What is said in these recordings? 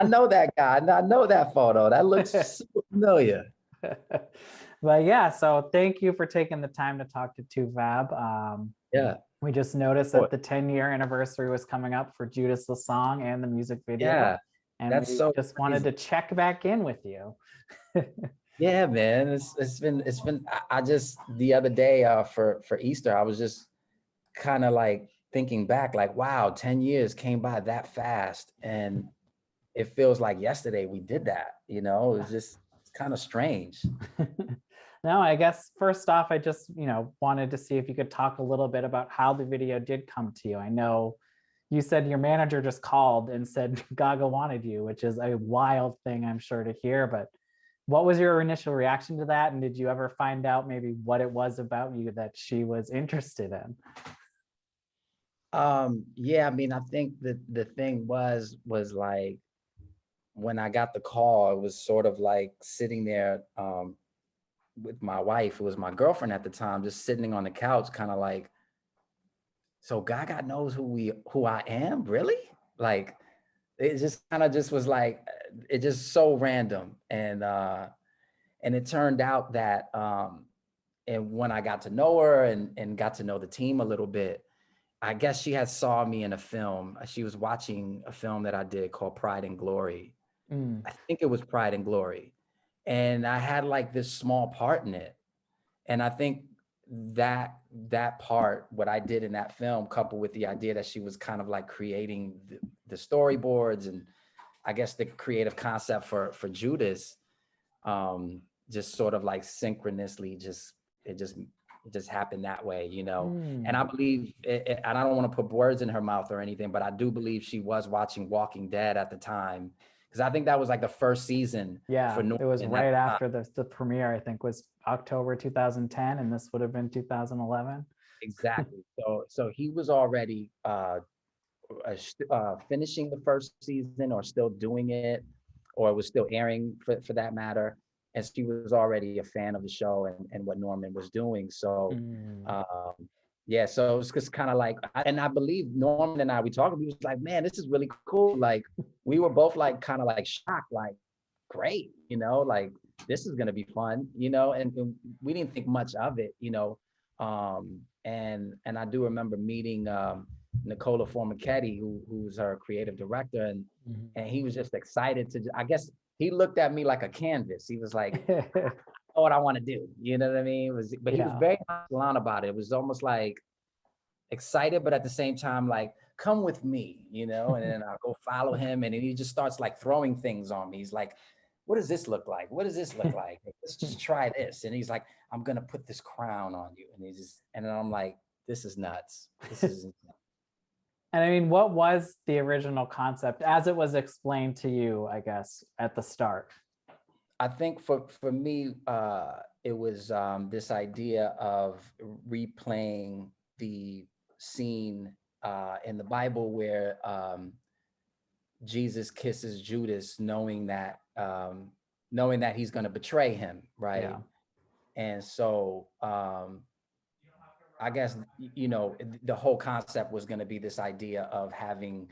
I know that guy. I know that photo. That looks super familiar. But yeah, so thank you for taking the time to talk to Tuvab. Yeah. We just noticed that Boy, the 10-year anniversary was coming up for Judas the song and the music video. yeah. And That's we so just wanted crazy. to check back in with you. Yeah, man. It's been I just the other day for Easter, I was just kind of like thinking back, like, wow, 10 years came by that fast. And it feels like yesterday we did that, It's just it's kind of strange. No, I guess first off, I just, wanted to see if you could talk a little bit about how the video did come to you. I know you said your manager just called and said Gaga wanted you, which is a wild thing, I'm sure, to hear. But what was your initial reaction to that? And did you ever find out maybe what it was about you that she was interested in? Yeah, I mean, I think the thing was like when I got the call, it was sort of like sitting there with my wife, who was my girlfriend at the time, just sitting on the couch, kind of like, so Gaga knows who I am, really? Like it just kind of just was like it just so random. And it turned out that and when I got to know her and got to know the team a little bit, I guess she had saw me in a film. She was watching a film that I did called Pride and Glory. Mm. I think it was Pride and Glory. And I had like this small part in it. And I think that part, what I did in that film, coupled with the idea that she was kind of like creating the storyboards and I guess the creative concept for Judas, just sort of like synchronously, it just happened that way. And Mm. I believe, and I don't want to put words in her mouth or anything, but I do believe she was watching Walking Dead at the time, because I think that was like the first season for Yeah, it was Norman at right the time. after the premiere, I think was October 2010, and this would have been 2011. Exactly. So he was already finishing the first season, or still doing it, or it was still airing for that matter. And she was already a fan of the show and what Norman was doing. So, Mm. um, yeah, so it was just kind of like, and I believe Norman and I, we talked, we was like, man, this is really cool. Like, we were both like, kind of like shocked, like, great, like, this is going to be fun, and we didn't think much of it. And I do remember meeting, Nicola Formichetti, who's her creative director, Mhm. and he was just excited to. I guess he looked at me like a canvas. He was like, "Oh, what I want to do." You know what I mean? But he was Yeah. very nonchalant about it. It was almost like excited, but at the same time, like, "Come with me," And then I'll go follow him, and then he just starts like throwing things on me. He's like, "What does this look like? What does this look like? Let's just try this." And he's like, "I'm gonna put this crown on you," and then I'm like, "This is nuts. This is." And I mean, what was the original concept as it was explained to you, I guess, at the start? I think for me, it was this idea of replaying the scene in the Bible where Jesus kisses Judas, knowing that he's going to betray him, right? Yeah. And so I guess the whole concept was going to be this idea of having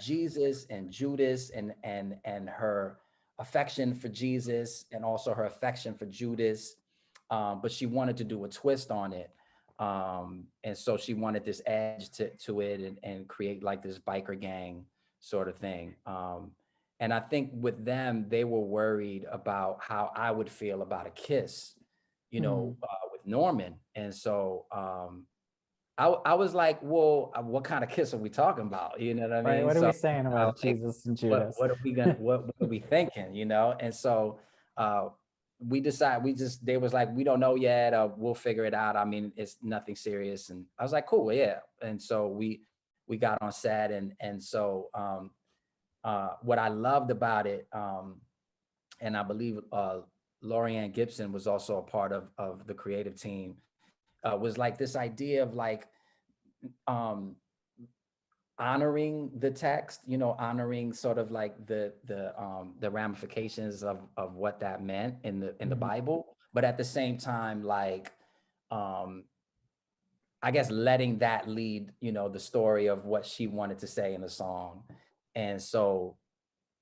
Jesus and Judas and her affection for Jesus and also her affection for Judas, but she wanted to do a twist on it, and so she wanted this edge to it, and create like this biker gang sort of thing. And I think with them, they were worried about how I would feel about a kiss, Mm. with Norman. And so I was like, well, what kind of kiss are we talking about? You know what I Right. mean? What are So we saying about like, Jesus and what Judas? what are we gonna what are we thinking? And so uh, they was like, we don't know yet. We'll figure it out. I mean, it's nothing serious. And I was like, cool, yeah. And so we got on set, and so what I loved about it, and I believe Lorianne Gibson was also a part of the creative team, was like this idea of like um, honoring the text, honoring sort of like the ramifications of what that meant in the Mhm. Bible, but at the same time, like um, I guess letting that lead, the story of what she wanted to say in the song. And so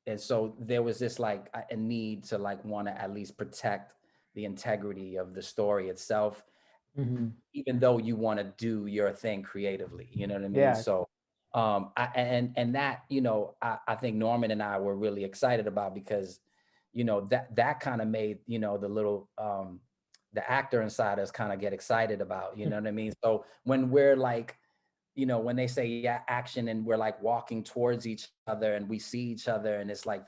and so there was this like a need to like want to at least protect the integrity of the story itself, Mhm. even though you want to do your thing creatively, you know what I mean? Yeah. So and that, I think Norman and I were really excited about, because that kind of made, the little the actor inside us kind of get excited about, you know what I mean? So when we're like, when they say, yeah, action, and we're like walking towards each other and we see each other, and it's like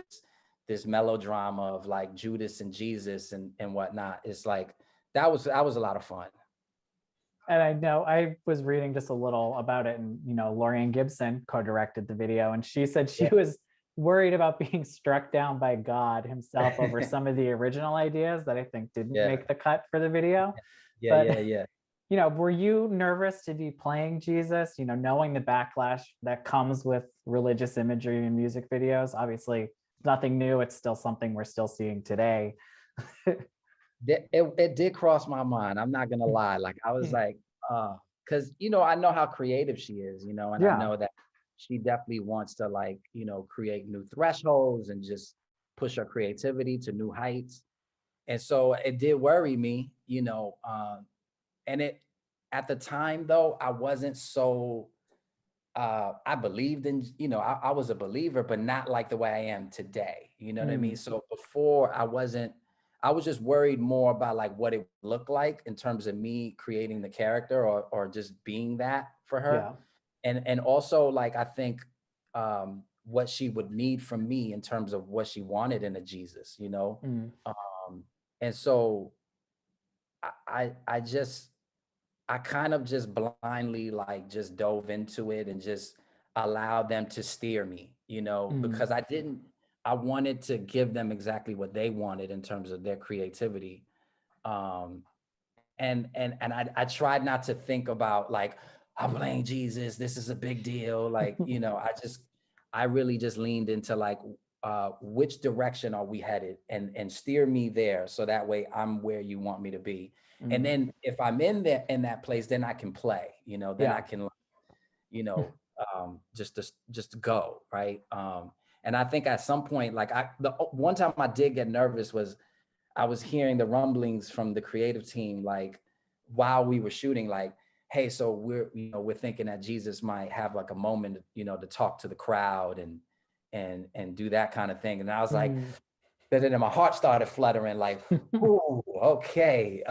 this melodrama of like Judas and Jesus and whatnot, it's like that was a lot of fun. And I know I was reading just a little about it, and Lorian Gibson co-directed the video, and she said she Yeah. was worried about being struck down by God himself over some of the original ideas that I think didn't Yeah, make the cut for the video. yeah, But yeah, yeah. were you nervous to be playing Jesus, knowing the backlash that comes with religious imagery in music videos? Obviously, nothing new. It's still something we're still seeing today. It did cross my mind. I'm not gonna lie. Like I was like, because I know how creative she is, and I Yeah. know that she definitely wants to like, create new thresholds and just push her creativity to new heights. And so it did worry me, and it at the time though, I wasn't so I believed in, I was a believer, but not like the way I am today. You know what I mean? Mm, So before I was just worried more about like what it looked like in terms of me creating the character, or just being that for her. yeah. And also like I think what she would need from me in terms of what she wanted in a Jesus, Mm, and so I just I kind of just blindly like just dove into it and just allowed them to steer me, mm, because I wanted to give them exactly what they wanted in terms of their creativity. And I tried not to think about like, I'm playing Jesus, this is a big deal. Like, I really just leaned into like, which direction are we headed, and steer me there. So that way I'm where you want me to be. And mm, then if I'm in that place, then I can play, then I yeah. can, just go. Right. And I think at some point, like the one time I did get nervous was I was hearing the rumblings from the creative team, like while we were shooting, like, hey, so we're thinking that Jesus might have like a moment, to talk to the crowd and do that kind of thing. And I was like, Mm. but then my heart started fluttering, like, ooh, okay,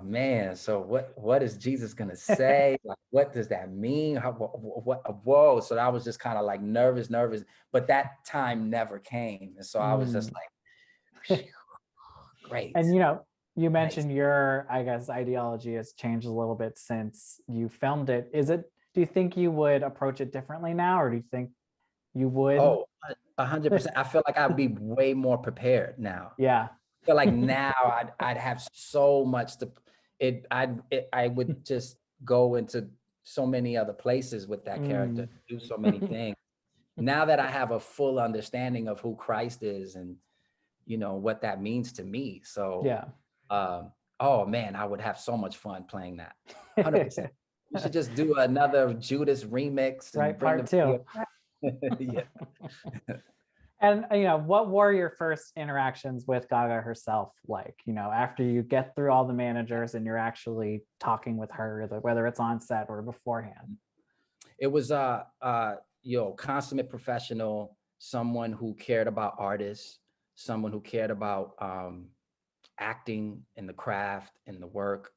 man. So what is Jesus gonna say? Like, what does that mean? Whoa. So I was just kind of like nervous, but that time never came. And so I was just Mm. like, great. And you Nice. mentioned your, I guess, ideology has changed a little bit since you filmed it. Do you think you would approach it differently now, or do you think you would? Oh, 100%. I feel like I'd be way more prepared now. Yeah. I feel like now I'd have so much to I would just go into so many other places with that character, Mm. do so many things. Now that I have a full understanding of who Christ is, and what that means to me. So Yeah. oh man, I would have so much fun playing that. 100%. We should just do another Judas remix and Right, bring part the two. video back. Yeah. And what were your first interactions with Gaga herself like? After you get through all the managers and you're actually talking with her, whether it's on set or beforehand. It was consummate professional, someone who cared about artists, someone who cared about acting and the craft and the work.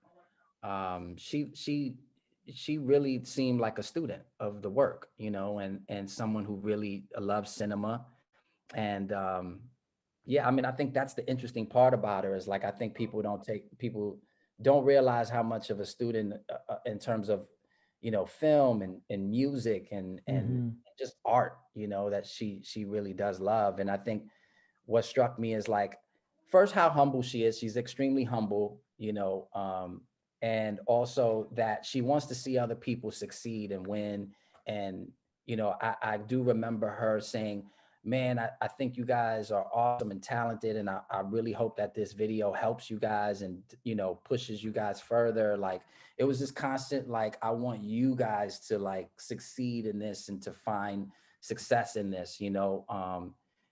She really seemed like a student of the work, and someone who really loves cinema. And yeah, I mean, I think that's the interesting part about her, is like I think people don't realize how much of a student, in terms of film and music and Hmm. just art, that she really does love. And I think what struck me is like, first, how humble she is. She's extremely humble, and also that she wants to see other people succeed and win. And I do remember her saying, man, I think you guys are awesome and talented, and I really hope that this video helps you guys and pushes you guys further. Like, it was this constant, like, I want you guys to like succeed in this and to find success in this.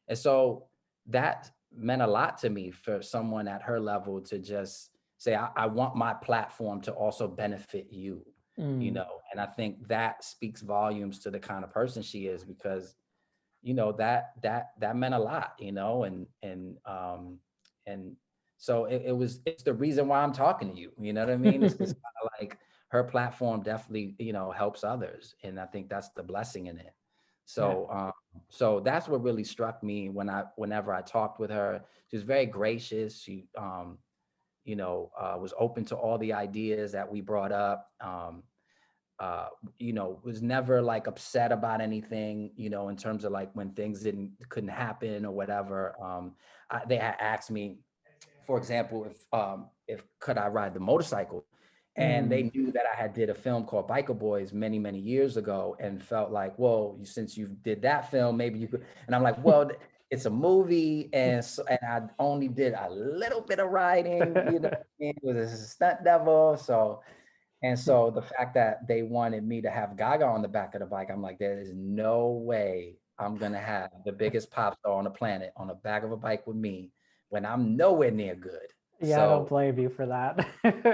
And so that meant a lot to me for someone at her level to just say, I want my platform to also benefit you, you Mm, know? And I think that speaks volumes to the kind of person she is, because, that meant a lot, and so it's the reason why I'm talking to you. You know what I mean? It's kind of like her platform definitely, helps others. And I think that's the blessing in it. yeah. So that's what really struck me whenever I talked with her. She was very gracious. She, was open to all the ideas that we brought up. Was never like upset about anything, in terms of like when things couldn't happen or whatever. They had asked me, for example, if could I ride the motorcycle, and they Mm, knew that I had did a film called Biker Boys many, many years ago, and felt like, well, since you did that film, maybe you could. And I'm like, well, it's a movie, and I only did a little bit of riding, it was a stunt double, so the fact that they wanted me to have Gaga on the back of the bike, I'm like, there is no way I'm gonna have the biggest pop star on the planet on the back of a bike with me when I'm nowhere near good. yeah, I don't So blame you for that.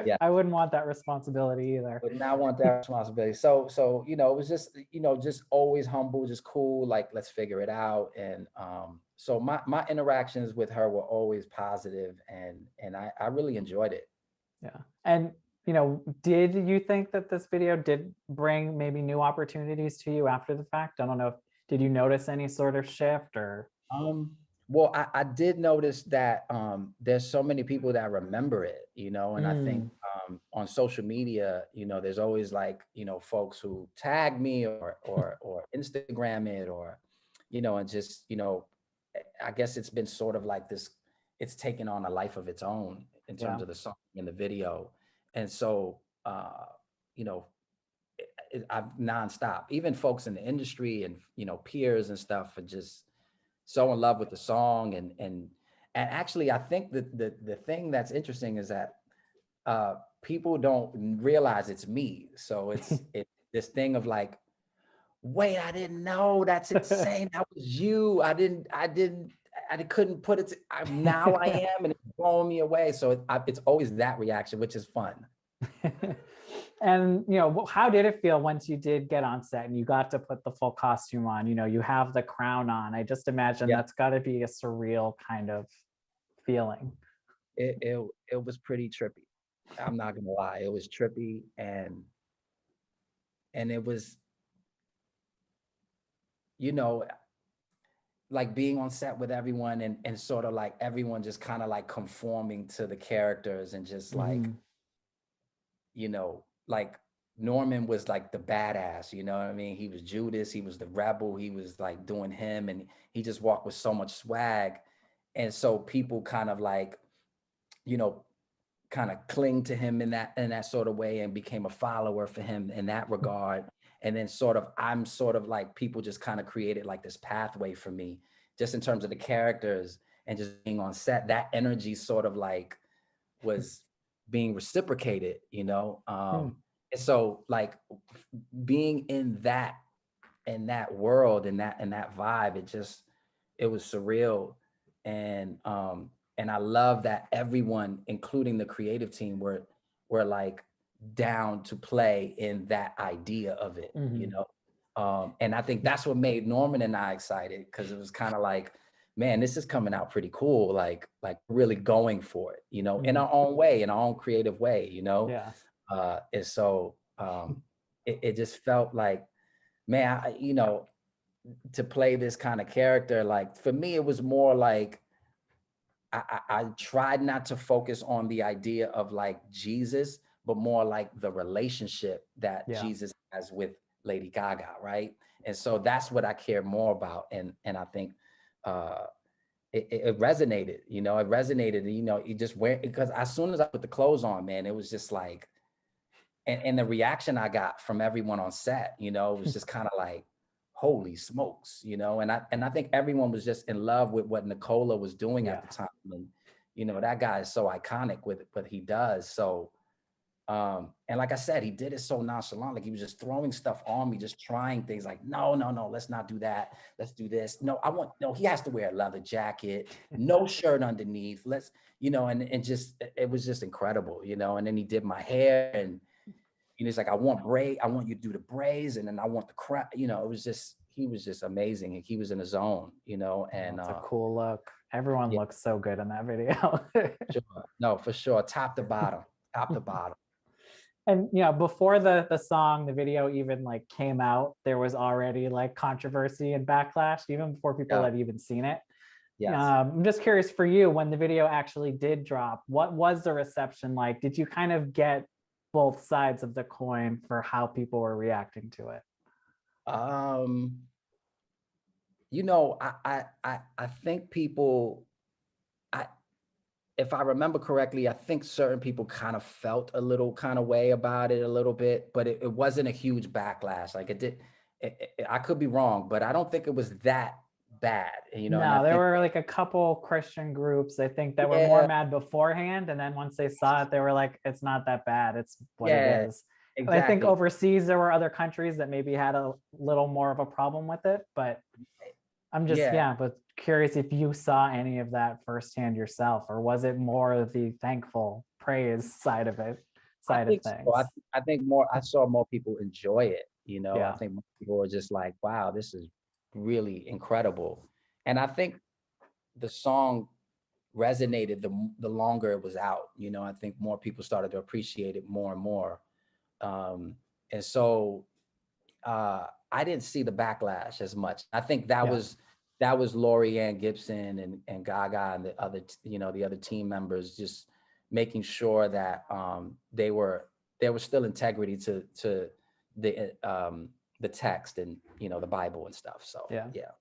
yeah, I wouldn't want that responsibility either. would not want that responsibility. So it was just, just always humble, just cool, like let's figure it out. And so my interactions with her were always positive, and I really enjoyed it. Yeah. And, did you think that this video did bring maybe new opportunities to you after the fact? I don't know. Did you notice any sort of shift or? Well, I did notice that there's so many people that remember it, and I think Mm, on social media, there's always like, folks who tag me or Instagram it, or, and just, I guess it's been sort of like this, it's taken on a life of its own in yeah. terms of the song and the video. And so, you know, I'm nonstop. Even folks in the industry and, peers and stuff are just so in love with the song. And actually, I think that the thing that's interesting is that people don't realize it's me. So it's this thing of like, wait, I didn't know. That's insane. That was you. I couldn't put it. Now I am, and it's blowing me away. So it's always that reaction, which is fun. And, how did it feel once you did get on set and you got to put the full costume on? You have the crown on. I just imagine Yeah, that's got to be a surreal kind of feeling. it was pretty trippy. I'm not gonna lie, it was trippy, and it was, you know, like being on set with everyone, and sort of like everyone just kind of like conforming to the characters, and just like, Mhm. like Norman was like the badass, you know what I mean? He was Judas, he was the rebel, he was like doing him, and he just walked with so much swag. And so people kind of like, you know, kind of cling to him in that sort of way, and became a follower for him in that regard. And then I'm sort of like, people just kind of created like this pathway for me, just in terms of the characters, and just being on set. That energy sort of like was being reciprocated, Hmm. and so like being in that world, and that vibe, it was surreal. And I love that everyone, including the creative team, were like down to play in that idea of it, Mhm. and I think that's what made Norman and I excited, because it was kind of like, man, this is coming out pretty cool, like really going for it, in Mhm. our own way, in our own creative way, Yeah. and so it just felt like, man, to play this kind of character, like for me, it was more like I tried not to focus on the idea of like Jesus, but more like the relationship that Yeah. Jesus has with Lady Gaga, right? And so that's what I care more about, and I think uh, it resonated. It resonated. You just wear, because as soon as I put the clothes on, man, it was just like, and the reaction I got from everyone on set, was just kind of like, holy smokes, and I think everyone was just in love with what Nicola was doing at Yeah. the time. And that guy is so iconic with what he does. So And like I said, he did it so nonchalant, like he was just throwing stuff on me, just trying things like, no, no, no, let's not do that. Let's do this. No, no, he has to wear a leather jacket, no shirt underneath. Let's, and just, it was just incredible, and then he did my hair and, he's like, I want you to do the braids. And then I want the crap, he was just amazing. He was in his zone, and It's a cool look. Everyone yeah, looks so good in that video. sure. No, for sure. Top to bottom, top to bottom. And before the song, the video even like came out, there was already like controversy and backlash, even before people Yeah. had even seen it. Yes. I'm just curious for you, when the video actually did drop, what was the reception like? Did you kind of get both sides of the coin for how people were reacting to it? I think people, if I remember correctly, I think certain people kind of felt a little kind of way about it a little bit, but it wasn't a huge backlash. Like I could be wrong, but I don't think it was that bad, and I No, there think, were like a couple Christian groups, I think, that were more yeah, mad beforehand. And then once they saw it, they were like, it's not that bad. It's what it yeah, is. I think exactly. overseas, there were other countries that maybe had a little more of a problem with it. But I'm just, Yeah, but curious if you saw any of that firsthand yourself, or was it more of the thankful praise side of it, I side of think so. things? I think I saw more people enjoy it, I Yeah. think more people were just like, wow, this is really incredible. And I think the song resonated the longer it was out. I think more people started to appreciate it more and more. Um, and so I didn't see the backlash as much. I think Yeah. that was Lori Ann Gibson and Gaga and the other the other team members just making sure that there was still integrity to the text and the Bible and stuff. So Yeah. yeah.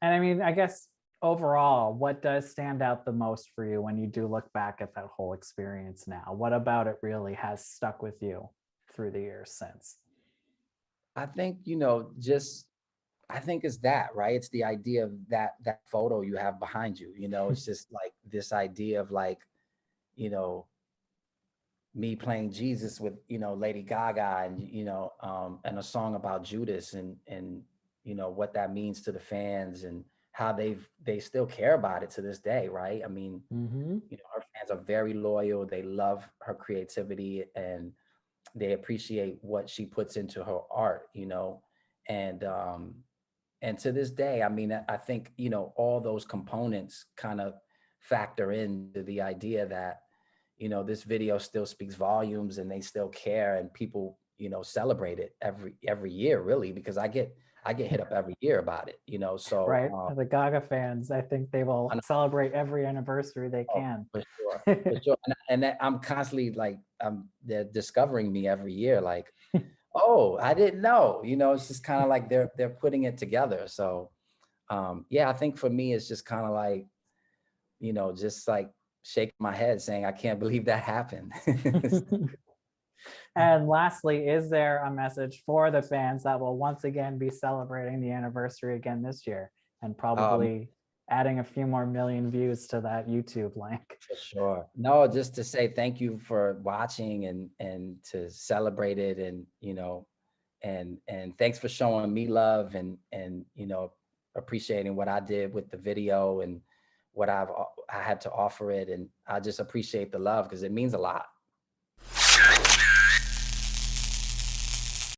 And I mean, I guess overall, what does stand out the most for you when you do look back at that whole experience now? What about it really has stuck with you through the years since? I think, just I think it's that, right? It's the idea of that photo you have behind you, it's just like this idea of like, you know, me playing Jesus with, Lady Gaga and, and a song about Judas and, what that means to the fans and how they still care about it to this day, right? I mean, Mm-hmm. her fans are very loyal. They love her creativity and they appreciate what she puts into her art, and and to this day, I mean, I think, all those components kind of factor into the idea that, this video still speaks volumes and they still care and people, celebrate it every year, really, because I get hit up every year about it, so Right. The Gaga fans, I think they will I know, celebrate every anniversary they oh, can. for sure, for sure. And that I'm constantly like, they're discovering me every year, like, oh, I didn't know, it's just kind of like they're putting it together. So yeah, I think for me, it's just kind of like, just like shaking my head saying, I can't believe that happened. And lastly, is there a message for the fans that will once again be celebrating the anniversary again this year and um, probably adding a few more million views to that YouTube link? for sure. No, just to say thank you for watching and to celebrate it and, and thanks for showing me love and, appreciating what I did with the video and what I had to offer it. And I just appreciate the love because it means a lot.